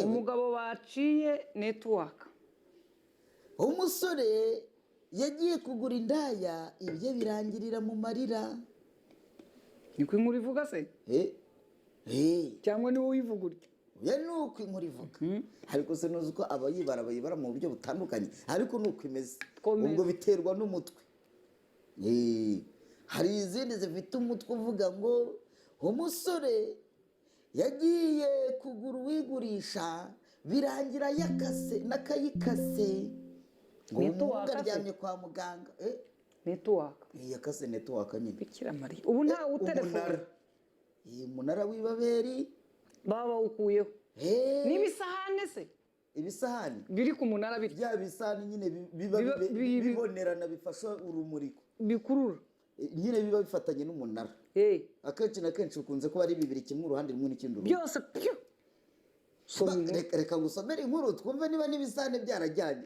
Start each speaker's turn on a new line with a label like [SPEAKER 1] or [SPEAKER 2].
[SPEAKER 1] umugabo baciye network.
[SPEAKER 2] Umusore yagiye kugura indaya ibye birangirira mu marira.
[SPEAKER 1] Niko inkuru ivuga se? Cyangwa ni wowe uyivuga utyo?
[SPEAKER 2] Ya nuko inkuru ivuga. Ariko se nuzi ko abayibara mu buryo butandukanye, ariko nuko imeze. Ubwo biterwa n'umutwe. Hari izindi zifite umutwe uvuga ngo umusore yagiye kugura uwigurisha birangira yakase nakayikase. Network aryamye kwa muganga.
[SPEAKER 1] Network.
[SPEAKER 2] Yakase network nyine.
[SPEAKER 1] Bikira Mariya. Ubu nta utelefone.
[SPEAKER 2] Umunara w'ibaberi
[SPEAKER 1] baba ukuyeho. N'ibisahane se? Ibisahani biri ku munara biri. Bya bisahani nyine bibonerana bifasha urumuriko. Bikurura. Nyine biba bifatanye n'umunara. Akenshi na kenshi ukunze kuba ari bibiri kimwe uruhande rumwe n'ikindi uruhande. Byose pyo. Reka ngusomere inkuru twumve niba n'ibisahane byarajyanye.